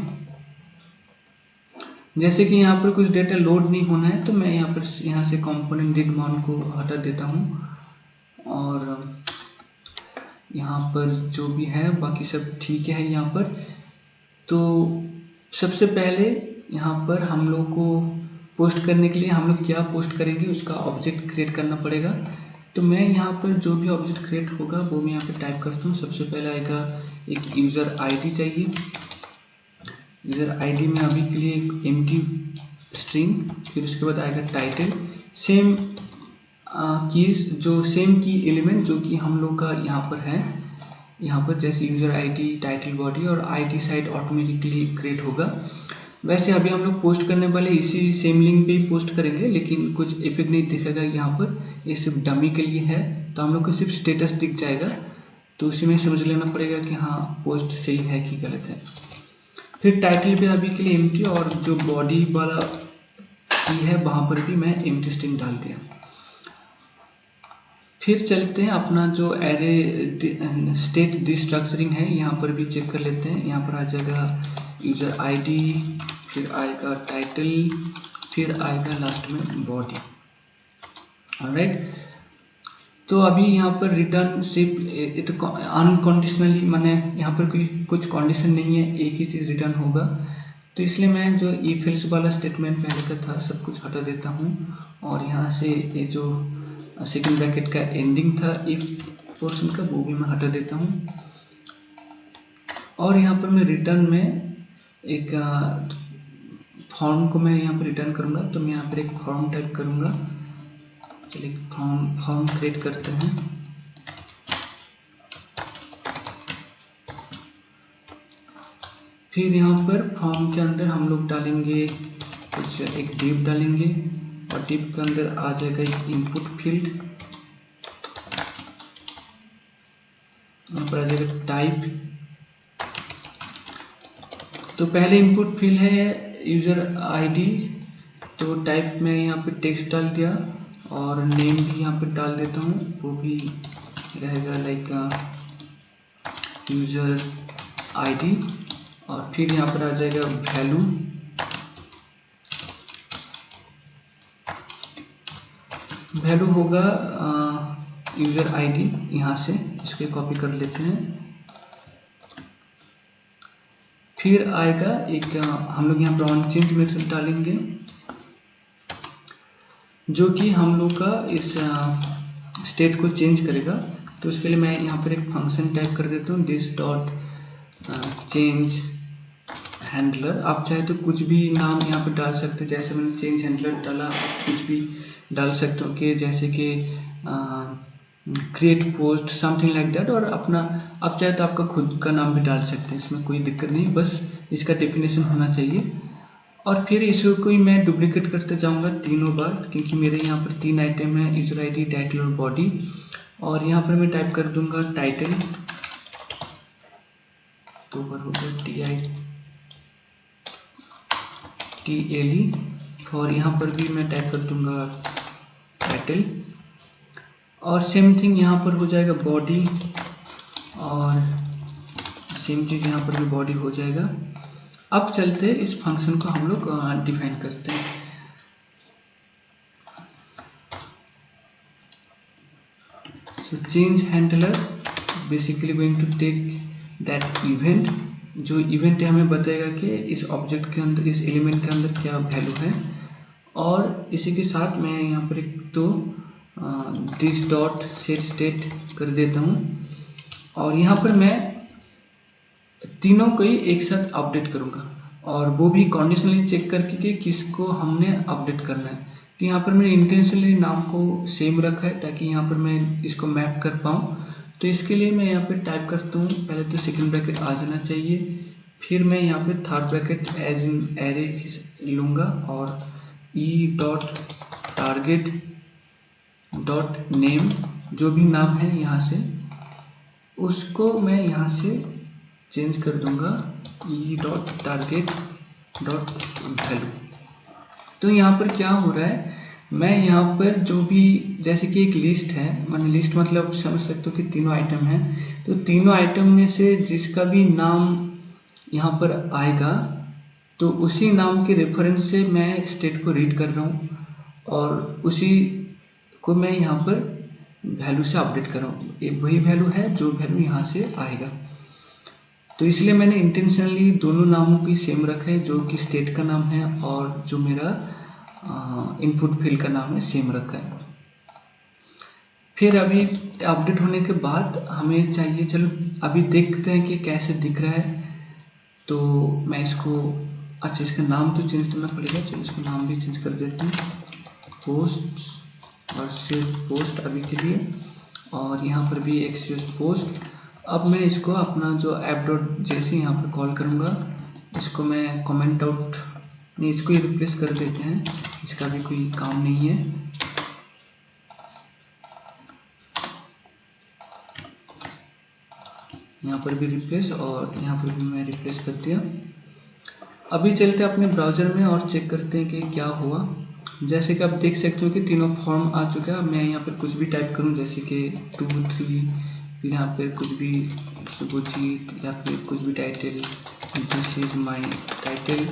जैसे कि यहाँ पर कुछ डेटा लोड नहीं होना है, तो मैं यहाँ से कंपोनेंट डिडमॉन को हटा देता हूँ, और यहाँ पर जो भी है बाकी सब ठीक है यहाँ पर। तो सबसे पहले यहाँ पर हम लोग को पोस्ट करने के लिए हम लोग क्या पोस्ट करेंगे उसका ऑब्जेक्ट क्रिएट करना पड़ेगा। तो मैं यहाँ पर जो भी ऑब्जेक्ट क्रिएट होगा वो मैं यहाँ पर टाइप करता हूँ। सबसे पहले आएगा एक यूज़र आईडी चाहिए। यूज़र आईडी में अभी के लिए एक एम्प्टी स्ट्रिंग, फिर उसके बाद आएगा टाइटल, सेम कीज जो सेम की एलिमेंट जो कि हम लोग का यहाँ पर है, यहाँ पर जैसे यूज़र आईडी, टाइटल, बॉडी, और आईडी साइड ऑटोमेटिकली क्रिएट होगा। वैसे अभी हम लोग पोस्ट करने वाले इसी सेम लिंक पे ही पोस्ट करेंगे, लेकिन कुछ इफेक्ट नहीं दिखेगा यहाँ पर, ये सिर्फ डमी के लिए है। तो हम लोग को सिर्फ स्टेटस दिख जाएगा, तो उसी में समझ लेना पड़ेगा कि हाँ पोस्ट सही है कि गलत है। फिर टाइटल भी अभी के लिए एम्प्टी, और जो बॉडी वाला की है वहाँ पर भी मैं एम्प्टी स्ट्रिंग डाल दिया। फिर चलते हैं अपना जो एरे स्टेट डिस्ट्रक्चरिंग है, यहाँ पर भी चेक कर लेते हैं। यहाँ पर आ जाएगा यूजर आईडी, फिर आएगा टाइटल, फिर आएगा लास्ट में बॉडी। ऑलराइट, तो अभी यहाँ पर रिटर्न सिर्फ तो अनकंडीशनली, माने यहाँ पर कोई कुछ कंडीशन नहीं है, एक ही चीज़ रिटर्न होगा। तो इसलिए मैं जो इफ एल्स वाला स्टेटमेंट पहले का था सब कुछ हटा देता हूँ, और यहाँ से ये जो सेकंड ब्रैकेट का एंडिंग था इफ पोर्शन का वो भी मैं हटा देता हूँ। और यहाँ पर मैं रिटर्न में एक फॉर्म को मैं यहाँ पर रिटर्न करूँगा, तो मैं यहाँ पर एक फॉर्म टाइप करूँगा। चलिए फॉर्म क्रिएट करते हैं। फिर यहाँ पर फॉर्म के अंदर हम लोग डालेंगे कुछ, एक डिव डालेंगे, और डिव के अंदर आ जाएगा एक इनपुट फील्ड, यहाँ पर आ जाएगा टाइप। तो पहले इनपुट फील्ड है यूजर आईडी, तो टाइप में यहाँ पे टेक्स्ट डाल दिया, और नेम भी यहाँ पे डाल देता हूँ, वो भी रहेगा लाइक यूजर आईडी। और फिर यहाँ पर आ जाएगा वैल्यू, वैल्यू होगा यूजर आईडी। यहाँ से इसके कॉपी कर लेते हैं। फिर आएगा एक हम लोग यहाँ पर ऑन चेंज मेथड डालेंगे, जो कि हम लोग का इस स्टेट को चेंज करेगा। तो उसके लिए मैं यहाँ पर एक फंक्शन टाइप कर देता हूँ, दिस डॉट चेंज हैंडलर। आप चाहे तो कुछ भी नाम यहाँ पर डाल सकते हैं, जैसे मैंने चेंज हैंडलर डाला, कुछ भी डाल सकते हो कि जैसे कि create post something like that. और अपना आप चाहे तो आपका खुद का नाम भी डाल सकते हैं, इसमें कोई दिक्कत नहीं, बस इसका डेफिनेशन होना चाहिए। और फिर इसको कोई मैं डुप्लीकेट करते जाऊंगा तीनों बार, क्योंकि मेरे यहाँ पर 3 आइटम है, यूजर आईडी, टाइटल और बॉडी। और यहाँ पर मैं टाइप कर दूंगा टाइटल, तो ऊपर हो गया TITLE। और यहाँ पर भी मैं टाइप कर दूंगा टाइटल, और सेम थिंग यहाँ पर हो जाएगा बॉडी, और सेम चीज़ यहाँ पर भी बॉडी हो जाएगा। अब चलते हैं इस फंक्शन को हम लोग डिफाइन करते हैं। So change handler basically going to take that event, जो इवेंट है हमें बताएगा कि इस ऑब्जेक्ट के अंदर, इस एलिमेंट के अंदर क्या वैल्यू है। और इसी के साथ मैं यहाँ पर एक तो दिस डॉट सेट स्टेट कर देता हूँ, और यहाँ पर मैं तीनों को ही एक साथ अपडेट करूँगा, और वो भी कंडीशनली चेक करके कि किसको हमने अपडेट करना है। तो यहाँ पर मैंने इंटेंशनली नाम को सेम रखा है ताकि यहाँ पर मैं इसको मैप कर पाऊँ। तो इसके लिए मैं यहाँ पे टाइप करता हूँ, पहले तो सेकंड ब्रैकेट आ जाना चाहिए, फिर मैं यहाँ पे third bracket as in array लूँगा, और e dot target dot name, जो भी नाम है यहाँ से उसको मैं यहाँ से चेंज कर दूंगा ई डॉट टारगेट डॉट वैल्यू। तो यहाँ पर क्या हो रहा है, मैं यहाँ पर जो भी, जैसे कि एक लिस्ट है, मैंने लिस्ट मतलब समझ सकते हो कि तीनों आइटम है, तो तीनों आइटम में से जिसका भी नाम यहाँ पर आएगा तो उसी नाम के रेफरेंस से मैं स्टेट को रीड कर रहा हूँ, और उसी को मैं यहाँ पर वैल्यू से अपडेट कर रहा हूँ। ये वही वैल्यू है जो वैल्यू यहाँ से आएगा। तो इसलिए मैंने इंटेंशनली दोनों नामों की सेम रखा है, जो कि स्टेट का नाम है और जो मेरा इनपुट फील्ड का नाम है सेम रखा है। फिर अभी अपडेट होने के बाद हमें चाहिए, चलो अभी देखते हैं कि कैसे दिख रहा है। तो मैं इसको, अच्छा इसका नाम तो चेंज करना पड़ेगा, चलो इसका नाम भी चेंज कर देते हैं, पोस्ट और सिर्फ पोस्ट अभी के लिए, और यहाँ पर भी एक्सियस पोस्ट। अब मैं इसको अपना जो ऐप डॉट जेसी यहाँ पर कॉल करूँगा, इसको मैं कमेंट आउट नहीं, इसको ही रिप्लेस कर देते हैं, इसका भी कोई काम नहीं है। यहाँ पर भी रिप्लेस, और यहाँ पर भी मैं रिप्लेस कर दिया। अभी चलते हैं अपने ब्राउज़र में और चेक करते हैं कि क्या हुआ। जैसे कि आप देख सकते हो कि तीनों फॉर्म आ चुका है। मैं यहाँ पर कुछ भी टाइप करूँ, जैसे कि 2 3, फिर यहाँ पर कुछ भी शुभजीत, या फिर कुछ भी title, this is my title,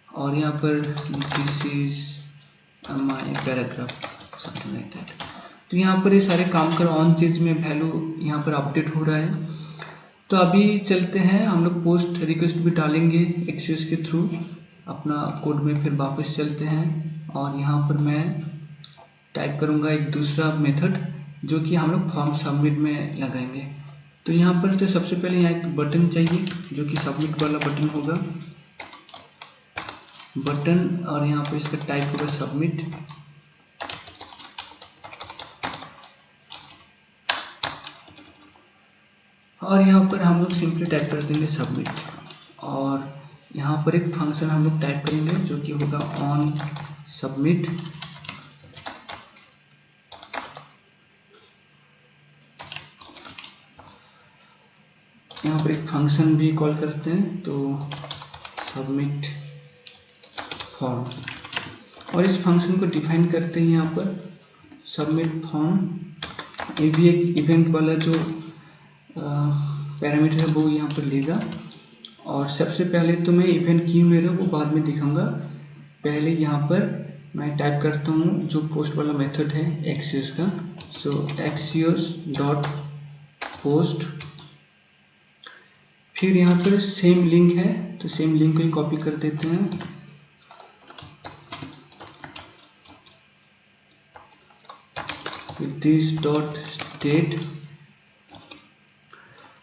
और यहाँ पर this is my paragraph, something like that. तो यहाँ पर ये सारे काम कर ऑन चीज़ में वैल्यू यहाँ पर अपडेट हो रहा है। तो अभी चलते हैं, हम लोग पोस्ट रिक्वेस्ट भी डालेंगे एक्सेस के थ्रू अपना कोड में। फिर वापस चलते हैं और यहाँ पर मैं टाइप करूँगा एक दूसरा मेथड जो कि हम लोग फॉर्म सबमिट में लगाएंगे। तो यहाँ पर तो सबसे पहले यहाँ एक बटन चाहिए जो कि सबमिट वाला बटन होगा, बटन, और यहाँ पर इसका टाइप होगा सबमिट। और यहाँ पर हम लोग सिंपली टाइप कर देंगे सबमिट, और यहाँ पर एक फंक्शन हम लोग टाइप करेंगे जो कि होगा ऑन सबमिट। यहाँ पर एक फंक्शन भी कॉल करते हैं, तो सबमिट फॉर्म, और इस फंक्शन को डिफाइन करते हैं यहाँ पर सबमिट फॉर्म। ये भी एक इवेंट वाला जो पैरामीटर है वो यहाँ पर लेगा। और सबसे पहले तो मैं इवेंट क्यों ले रहा हूँ वो बाद में दिखाऊंगा। पहले यहाँ पर मैं टाइप करता हूँ जो पोस्ट वाला मेथड है एक्सियोस का, सो एक्सियोस डॉट पोस्ट। फिर यहाँ पर सेम लिंक है तो सेम लिंक को ही कॉपी कर देते हैं, दिस डॉट स्टेट,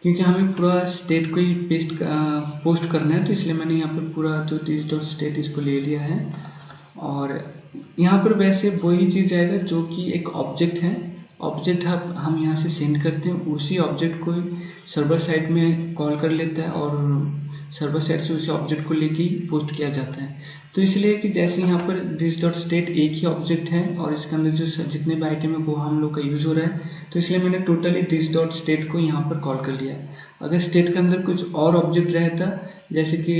क्योंकि हमें पूरा स्टेट को ही पोस्ट करना है तो इसलिए मैंने यहाँ पर पूरा जो दिस डॉट स्टेट इसको ले लिया है। और यहाँ पर वैसे वही चीज़ आएगा जो कि एक ऑब्जेक्ट है, ऑब्जेक्ट हम यहाँ से सेंड करते हैं, उसी ऑब्जेक्ट को सर्वर साइड में कॉल कर लेता है और सर्वर साइड से उसी ऑब्जेक्ट को लेके पोस्ट किया जाता है। तो इसलिए कि जैसे यहाँ पर दिस डॉट स्टेट एक ही ऑब्जेक्ट है और इसके अंदर जो जितने भी आइटम है वो हम लोग का यूज़ हो रहा है, तो इसलिए मैंने टोटली दिस डॉट स्टेट को यहाँ पर कॉल कर लिया है। अगर स्टेट के अंदर कुछ और ऑब्जेक्ट रहता, जैसे कि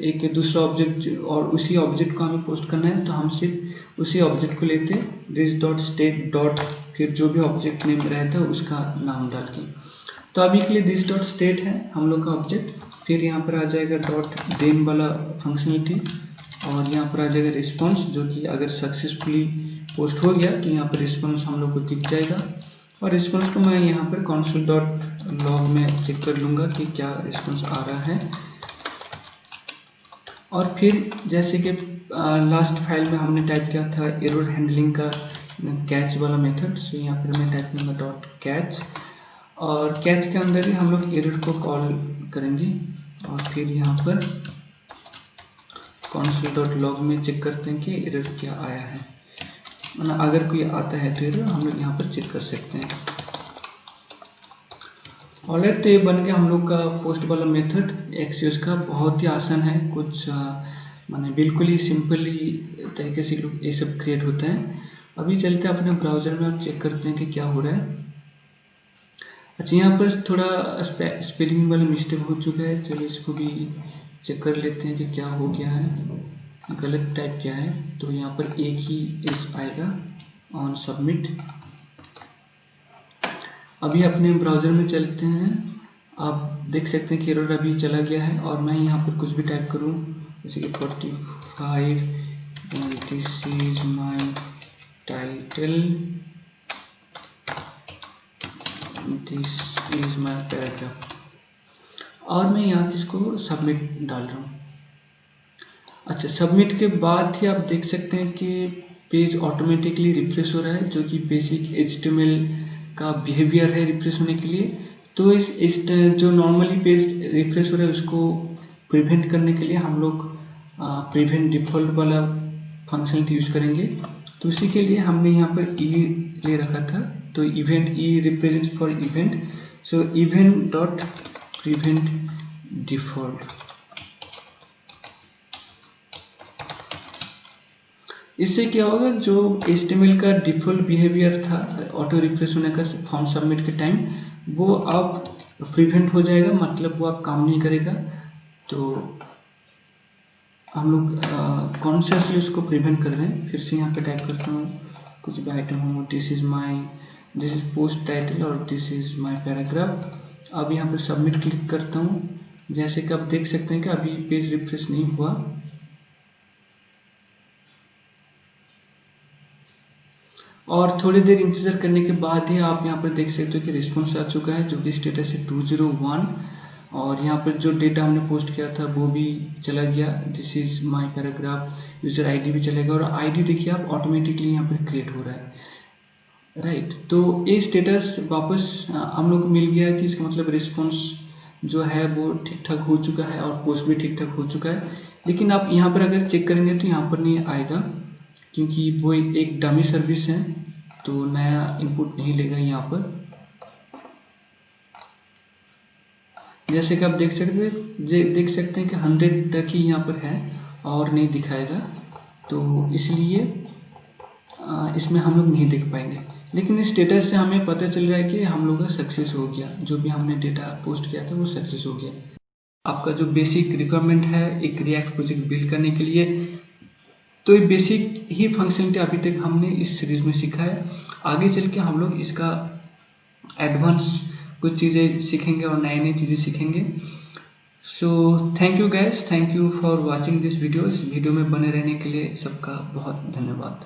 एक दूसरा ऑब्जेक्ट और उसी ऑब्जेक्ट को हमें पोस्ट करना है, तो हम सिर्फ उसी ऑब्जेक्ट को लेते दिस डॉट स्टेट डॉट फिर जो भी ऑब्जेक्ट नेम रहता है उसका नाम डाल के। तो अभी के लिए दिस डॉट स्टेट है हम लोग का ऑब्जेक्ट। फिर यहाँ पर आ जाएगा डॉट देन वाला फंक्शनलिटी, और यहाँ पर आ जाएगा रिस्पॉन्स, जो कि अगर सक्सेसफुली पोस्ट हो गया तो यहाँ पर रिस्पॉन्स हम लोग को दिख जाएगा। और रिस्पॉन्स को मैं यहाँ पर console डॉट लॉग में चेक कर लूँगा कि क्या रिस्पॉन्स आ रहा है। और फिर जैसे कि लास्ट फाइल में हमने टाइप किया था एरर हैंडलिंग का कैच वाला मेथड, सो यहाँ पर मैं टाइप करूँगा डॉट कैच, और कैच के अंदर ही हम लोग एरर को कॉल करेंगे। और फिर यहाँ पर console डॉट लॉग में चेक करते हैं कि एरर क्या आया है, मतलब अगर कोई आता है तो एरर हम लोग यहाँ पर चेक कर सकते हैं। ऑलराइट, तो ये बन गया हम लोग का पोस्ट वाला मेथड एक्सियोस का। बहुत ही आसान है, कुछ माने बिल्कुल ही सिंपली तरीके से ये सब क्रिएट होता है। अभी चलते हैं अपने ब्राउजर में और चेक करते हैं कि क्या हो रहा है। अच्छा, यहाँ पर थोड़ा स्पेलिंग वाला मिस्टेक हो चुका है, चलिए इसको भी चेक कर लेते हैं कि क्या हो गया है, गलत टाइप किया है। तो यहाँ पर एक ही इस आएगा ऑन सबमिट। अभी अपने ब्राउज़र में चलते हैं, आप देख सकते हैं कि एरर अभी चला गया है। और मैं यहाँ पर कुछ भी टाइप करूँ, जैसे कि 45 this is my title, this is my paragraph, और मैं यहाँ इसको सबमिट डाल रहा हूँ। अच्छा, सबमिट के बाद ही आप देख सकते हैं कि पेज ऑटोमेटिकली रिफ्रेश हो रहा है, जो कि बेसिक HTML का बिहेवियर है रिफ्रेश होने के लिए। तो इस जो नॉर्मली पेज रिफ्रेश हो रहा है उसको प्रिवेंट करने के लिए हम लोग प्रिवेंट डिफॉल्ट वाला फंक्शनलिटी यूज करेंगे। तो उसी के लिए हमने यहाँ पर ई ले रखा था, तो event E represents for event, so event dot prevent default. इससे क्या होगा, जो HTML का डिफॉल्ट बिहेवियर था ऑटो रिफ्रेश होने का फॉर्म सबमिट के टाइम, वो अब प्रिवेंट हो जाएगा, मतलब वो अब काम नहीं करेगा। तो हम लोग कॉन्शियसली उसको प्रिवेंट कर रहे हैं। फिर से यहाँ पे टाइप करता हूँ कुछ भी आइटम हो, दिस इज पोस्ट टाइटल और दिस इज माई पैराग्राफ। अब यहाँ पे सबमिट क्लिक करता हूँ। जैसे कि आप देख सकते हैं कि अभी पेज रिफ्रेश नहीं हुआ, और थोड़ी देर इंतजार करने के बाद ही आप यहाँ पर देख सकते हो कि रिस्पॉन्स आ चुका है, जो कि स्टेटस है 201, और यहाँ पर जो डेटा हमने पोस्ट किया था वो भी चला गया, this is my paragraph. User ID भी चलेगा, और आईडी देखिए आप ऑटोमेटिकली यहाँ पर क्रिएट हो रहा है, राइट। तो ये स्टेटस वापस हम लोग को मिल गया कि इसका मतलब रिस्पॉन्स जो है वो ठीक ठाक हो चुका है और पोस्ट भी ठीक ठाक हो चुका है। लेकिन आप यहाँ पर अगर चेक करेंगे तो यहाँ पर नहीं आएगा, क्योंकि वो एक डमी सर्विस है, तो नया इनपुट नहीं लेगा यहाँ पर। जैसे कि आप देख सकते हैं कि 100 तक ही यहाँ पर है और नहीं दिखाएगा, तो इसलिए इसमें हम लोग नहीं देख पाएंगे। लेकिन इस स्टेटस से हमें पता चल रहा है कि हम लोग का सक्सेस हो गया, जो भी हमने डेटा पोस्ट किया था वो सक्सेस हो गया। आपका जो बेसिक रिक्वायरमेंट है एक रिएक्ट प्रोजेक्ट बिल्ड करने के लिए, तो ये बेसिक ही फंक्शनलिटी अभी तक हमने इस सीरीज में सीखा है। आगे चल के हम लोग इसका एडवांस कुछ चीज़ें सीखेंगे और नई नई चीज़ें सीखेंगे। So thank you guys, thank you for watching this video. इस वीडियो में बने रहने के लिए सबका बहुत धन्यवाद।